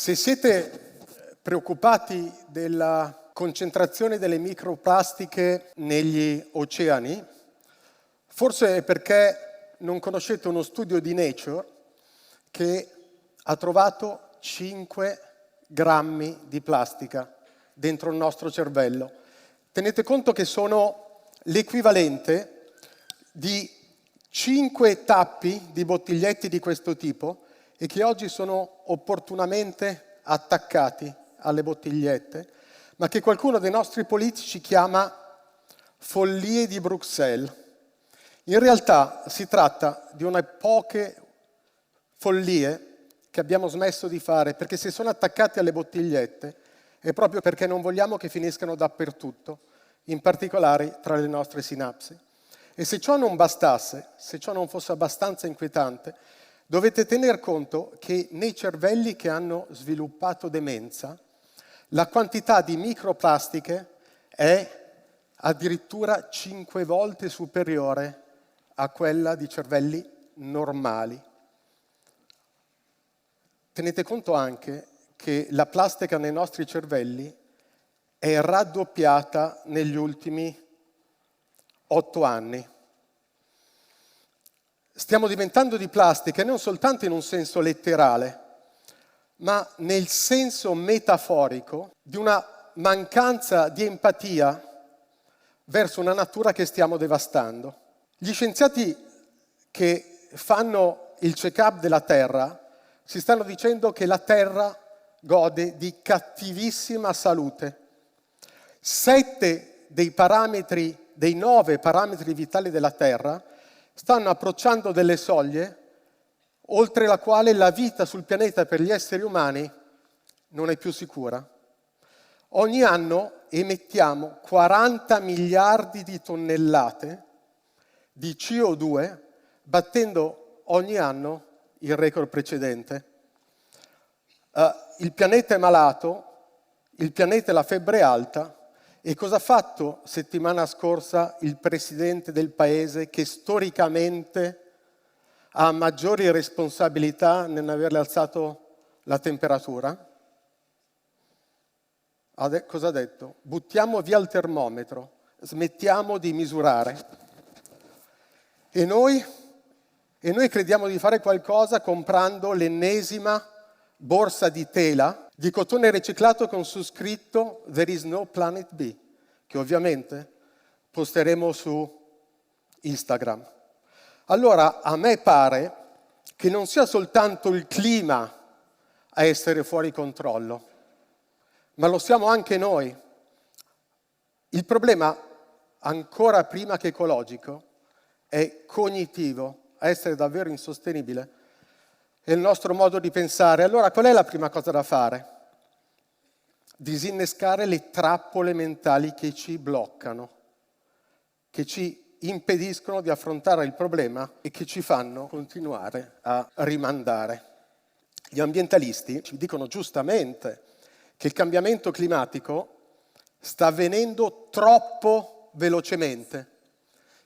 Se siete preoccupati della concentrazione delle microplastiche negli oceani, forse è perché non conoscete uno studio di Nature che ha trovato 5 grammi di plastica dentro il nostro cervello. Tenete conto che sono l'equivalente di 5 tappi di bottiglietti di questo tipo e che oggi sono opportunamente attaccati alle bottigliette, ma che qualcuno dei nostri politici chiama follie di Bruxelles. In realtà si tratta di una poche follie che abbiamo smesso di fare, perché se sono attaccati alle bottigliette è proprio perché non vogliamo che finiscano dappertutto, in particolare tra le nostre sinapsi. E se ciò non bastasse, se ciò non fosse abbastanza inquietante, dovete tener conto che nei cervelli che hanno sviluppato demenza, la quantità di microplastiche è addirittura 5 volte superiore a quella di cervelli normali. Tenete conto anche che la plastica nei nostri cervelli è raddoppiata negli ultimi 8 anni. Stiamo diventando di plastica non soltanto in un senso letterale, ma nel senso metaforico di una mancanza di empatia verso una natura che stiamo devastando. Gli scienziati che fanno il check-up della Terra si stanno dicendo che la Terra gode di cattivissima salute. 7 dei 9 parametri vitali della Terra stanno approcciando delle soglie oltre la quale la vita sul pianeta per gli esseri umani non è più sicura. Ogni anno emettiamo 40 miliardi di tonnellate di CO2, battendo ogni anno il record precedente. Il pianeta è malato, il pianeta ha la febbre alta. E cosa ha fatto settimana scorsa il presidente del paese che storicamente ha maggiori responsabilità nell'averle alzato la temperatura? Cosa ha detto? Buttiamo via il termometro, smettiamo di misurare. E noi crediamo di fare qualcosa comprando l'ennesima borsa di tela di cotone riciclato con su scritto "There is no planet B", che ovviamente posteremo su Instagram. Allora, a me pare che non sia soltanto il clima a essere fuori controllo, ma lo siamo anche noi. Il problema, ancora prima che ecologico, è cognitivo, a essere davvero insostenibile. È il nostro modo di pensare. Allora, qual è la prima cosa da fare? Disinnescare le trappole mentali che ci bloccano, che ci impediscono di affrontare il problema e che ci fanno continuare a rimandare. Gli ambientalisti ci dicono giustamente che il cambiamento climatico sta avvenendo troppo velocemente.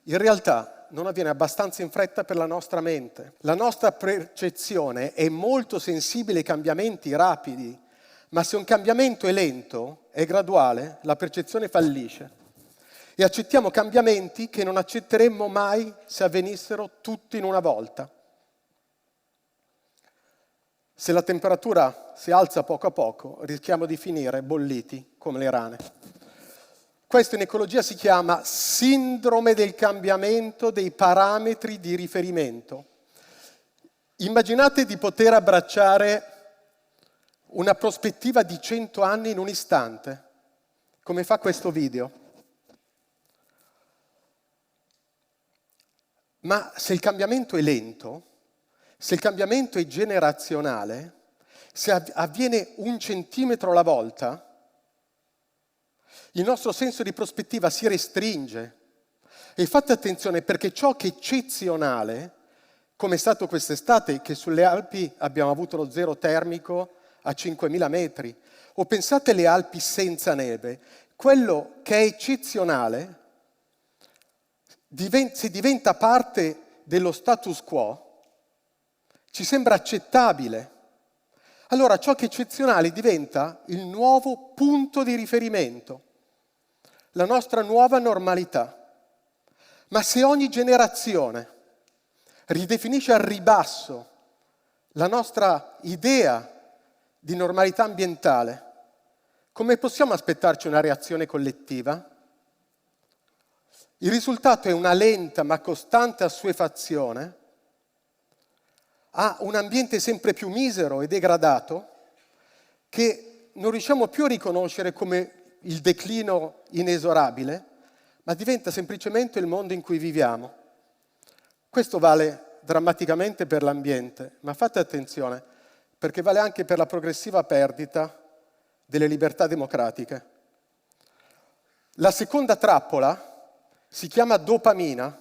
In realtà non avviene abbastanza in fretta per la nostra mente. La nostra percezione è molto sensibile ai cambiamenti rapidi, ma se un cambiamento è lento, è graduale, la percezione fallisce. E accettiamo cambiamenti che non accetteremmo mai se avvenissero tutti in una volta. Se la temperatura si alza poco a poco, rischiamo di finire bolliti come le rane. Questo in ecologia si chiama sindrome del cambiamento dei parametri di riferimento. Immaginate di poter abbracciare una prospettiva di 100 anni in un istante, come fa questo video. Ma se il cambiamento è lento, se il cambiamento è generazionale, se avviene 1 centimetro alla volta, il nostro senso di prospettiva si restringe. E fate attenzione perché ciò che è eccezionale, come è stato quest'estate, che sulle Alpi abbiamo avuto lo zero termico a 5.000 metri, o pensate alle Alpi senza neve, quello che è eccezionale, se diventa parte dello status quo, ci sembra accettabile. allora ciò che è eccezionale diventa il nuovo punto di riferimento, la nostra nuova normalità. Ma se ogni generazione ridefinisce al ribasso la nostra idea di normalità ambientale, come possiamo aspettarci una reazione collettiva? Il risultato è una lenta ma costante assuefazione a un ambiente sempre più misero e degradato che non riusciamo più a riconoscere come il declino inesorabile, ma diventa semplicemente il mondo in cui viviamo. Questo vale drammaticamente per l'ambiente, ma fate attenzione, perché vale anche per la progressiva perdita delle libertà democratiche. La seconda trappola si chiama dopamina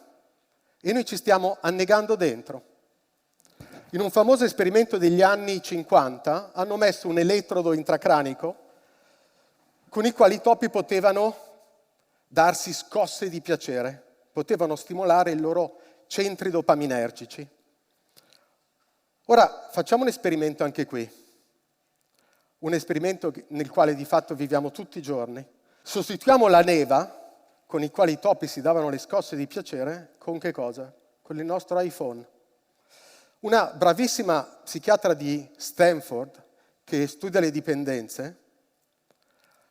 e noi ci stiamo annegando dentro. In un famoso esperimento degli anni 50 hanno messo un elettrodo intracranico con i quali i topi potevano darsi scosse di piacere, potevano stimolare i loro centri dopaminergici. Ora facciamo un esperimento anche qui, un esperimento nel quale di fatto viviamo tutti i giorni. Sostituiamo la neva, con i quali i topi si davano le scosse di piacere, con che cosa? Con il nostro iPhone. Una bravissima psichiatra di Stanford, che studia le dipendenze,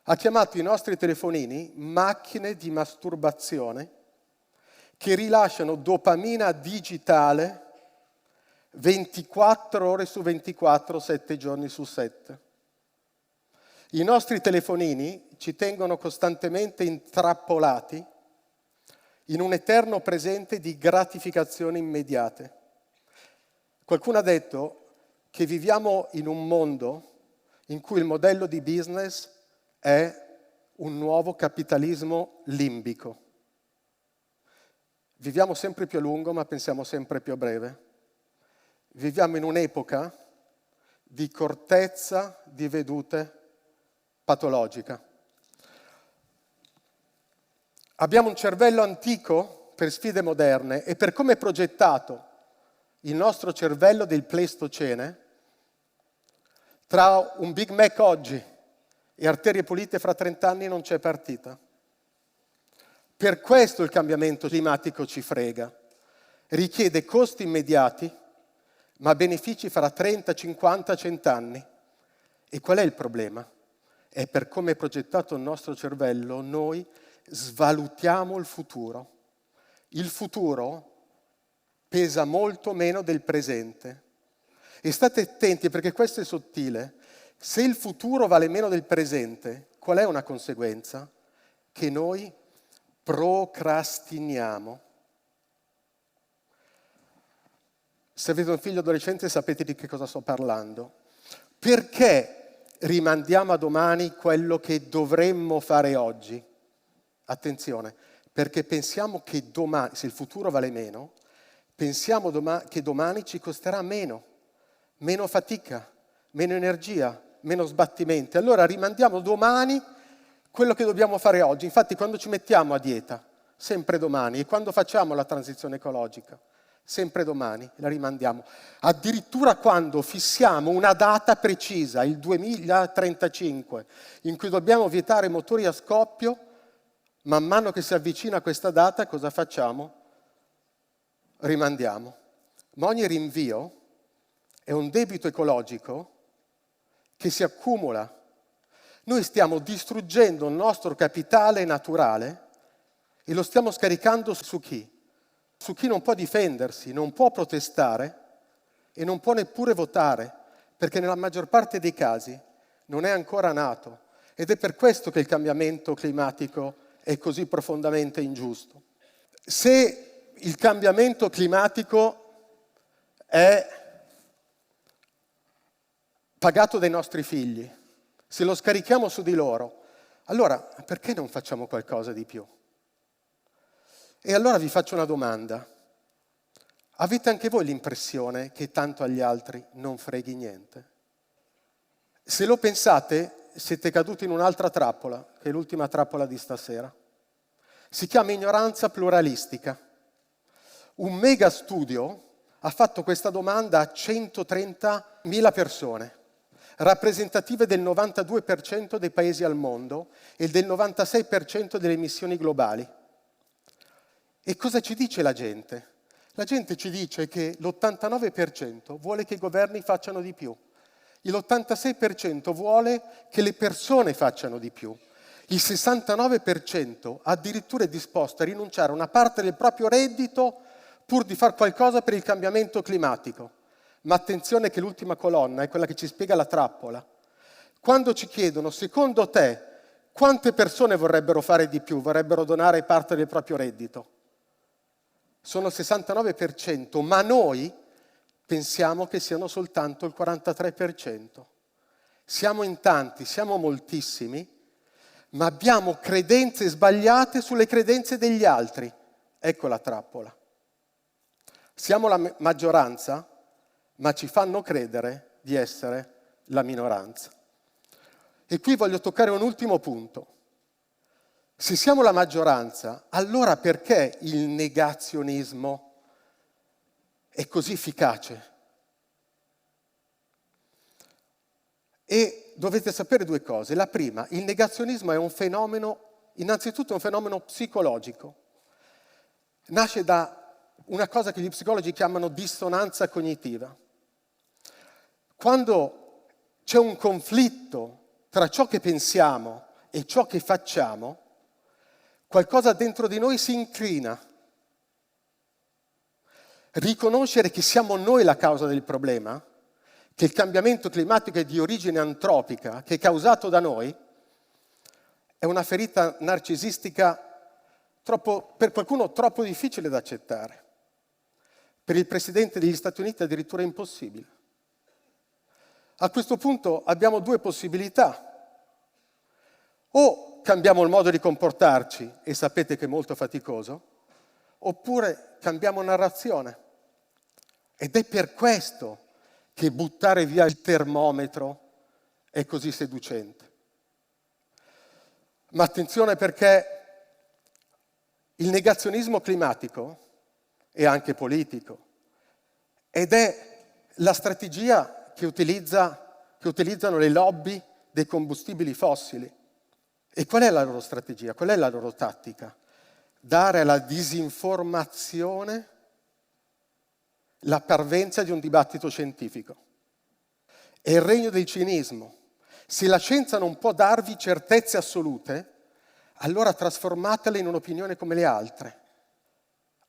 ha chiamato i nostri telefonini macchine di masturbazione che rilasciano dopamina digitale 24 ore su 24, 7 giorni su 7. I nostri telefonini ci tengono costantemente intrappolati in un eterno presente di gratificazioni immediate. Qualcuno ha detto che viviamo in un mondo in cui il modello di business è un nuovo capitalismo limbico. Viviamo sempre più a lungo, ma pensiamo sempre più a breve. Viviamo in un'epoca di cortezza di vedute patologica. Abbiamo un cervello antico per sfide moderne e per come è progettato il nostro cervello del Pleistocene, tra un Big Mac oggi e arterie pulite fra 30 anni non c'è partita. Per questo il cambiamento climatico ci frega. Richiede costi immediati, ma benefici fra 30, 50, 100 anni. E qual è il problema? È per come è progettato il nostro cervello, noi svalutiamo il futuro. Il futuro pesa molto meno del presente. E state attenti perché questo è sottile. Se il futuro vale meno del presente, qual è una conseguenza? Che noi procrastiniamo. Se avete un figlio adolescente sapete di che cosa sto parlando. Perché rimandiamo a domani quello che dovremmo fare oggi? Attenzione, perché pensiamo che domani, se il futuro vale meno, pensiamo che domani ci costerà meno fatica, meno energia, meno sbattimenti. Allora rimandiamo domani quello che dobbiamo fare oggi. Infatti quando ci mettiamo a dieta, sempre domani, e quando facciamo la transizione ecologica, sempre domani, la rimandiamo. Addirittura quando fissiamo una data precisa, il 2035, in cui dobbiamo vietare motori a scoppio, man mano che si avvicina questa data, cosa facciamo? Rimandiamo. Ma ogni rinvio è un debito ecologico che si accumula. Noi stiamo distruggendo il nostro capitale naturale e lo stiamo scaricando su chi? Su chi non può difendersi, non può protestare e non può neppure votare, perché nella maggior parte dei casi non è ancora nato. Ed è per questo che il cambiamento climatico è così profondamente ingiusto. Se il cambiamento climatico è pagato dai nostri figli, se lo scarichiamo su di loro, allora perché non facciamo qualcosa di più? E allora vi faccio una domanda. Avete anche voi l'impressione che tanto agli altri non freghi niente? Se lo pensate, siete caduti in un'altra trappola, che è l'ultima trappola di stasera. Si chiama ignoranza pluralistica. Un mega studio ha fatto questa domanda a 130.000 persone. rappresentative del 92% dei paesi al mondo e del 96% delle emissioni globali. E cosa ci dice la gente? La gente ci dice che l'89% vuole che i governi facciano di più, l'86% vuole che le persone facciano di più, il 69% addirittura è disposto a rinunciare a una parte del proprio reddito pur di fare qualcosa per il cambiamento climatico. Ma attenzione che l'ultima colonna è quella che ci spiega la trappola. Quando ci chiedono, secondo te, quante persone vorrebbero fare di più, vorrebbero donare parte del proprio reddito? Sono il 69%, ma noi pensiamo che siano soltanto il 43%. Siamo in tanti, siamo moltissimi, ma abbiamo credenze sbagliate sulle credenze degli altri. Ecco la trappola. Siamo la maggioranza, ma ci fanno credere di essere la minoranza. E qui voglio toccare un ultimo punto. Se siamo la maggioranza, allora perché il negazionismo è così efficace? E dovete sapere due cose. La prima, il negazionismo è un fenomeno, innanzitutto è un fenomeno psicologico. Nasce da una cosa che gli psicologi chiamano dissonanza cognitiva. Quando c'è un conflitto tra ciò che pensiamo e ciò che facciamo, qualcosa dentro di noi si incrina. Riconoscere che siamo noi la causa del problema, che il cambiamento climatico è di origine antropica, che è causato da noi, è una ferita narcisistica per qualcuno troppo difficile da accettare. Per il Presidente degli Stati Uniti addirittura impossibile. A questo punto abbiamo due possibilità. O cambiamo il modo di comportarci, e sapete che è molto faticoso, oppure cambiamo narrazione. Ed è per questo che buttare via il termometro è così seducente. Ma attenzione, perché il negazionismo climatico è anche politico ed è la strategia che utilizzano le lobby dei combustibili fossili. E qual è la loro strategia? Qual è la loro tattica? Dare alla disinformazione la parvenza di un dibattito scientifico. È il regno del cinismo. Se la scienza non può darvi certezze assolute, allora trasformatele in un'opinione come le altre.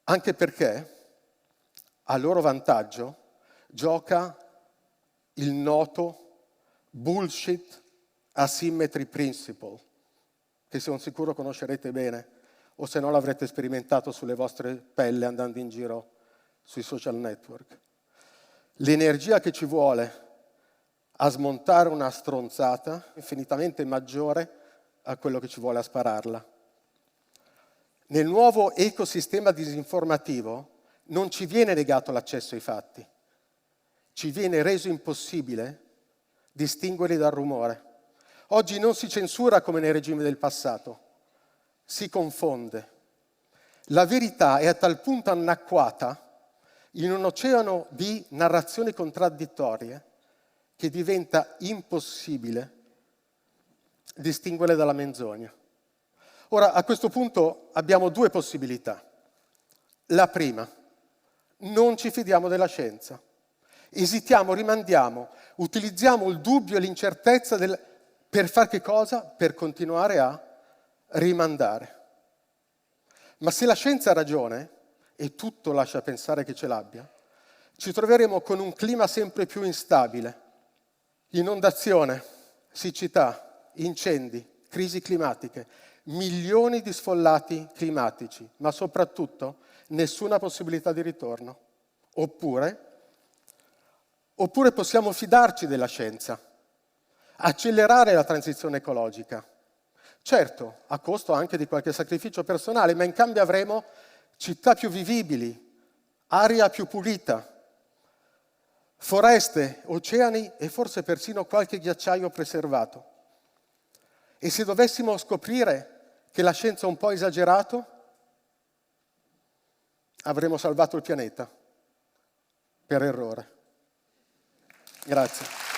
Anche perché, a loro vantaggio, gioca il noto bullshit asymmetry principle, che sono sicuro conoscerete bene, o se no l'avrete sperimentato sulle vostre pelle andando in giro sui social network. L'energia che ci vuole a smontare una stronzata è infinitamente maggiore a quello che ci vuole a spararla. Nel nuovo ecosistema disinformativo non ci viene negato l'accesso ai fatti, ci viene reso impossibile distinguerli dal rumore. Oggi non si censura come nei regimi del passato, si confonde. La verità è a tal punto annacquata in un oceano di narrazioni contraddittorie che diventa impossibile distinguerle dalla menzogna. Ora, a questo punto abbiamo due possibilità. La prima, non ci fidiamo della scienza. Esitiamo, rimandiamo, utilizziamo il dubbio e l'incertezza per fare che cosa? Per continuare a rimandare. Ma se la scienza ha ragione, e tutto lascia pensare che ce l'abbia, ci troveremo con un clima sempre più instabile. Inondazione, siccità, incendi, crisi climatiche, milioni di sfollati climatici, ma soprattutto nessuna possibilità di ritorno. Oppure possiamo fidarci della scienza, accelerare la transizione ecologica. Certo, a costo anche di qualche sacrificio personale, ma in cambio avremo città più vivibili, aria più pulita, foreste, oceani e forse persino qualche ghiacciaio preservato. E se dovessimo scoprire che la scienza ha un po' esagerato, avremo salvato il pianeta per errore. Grazie.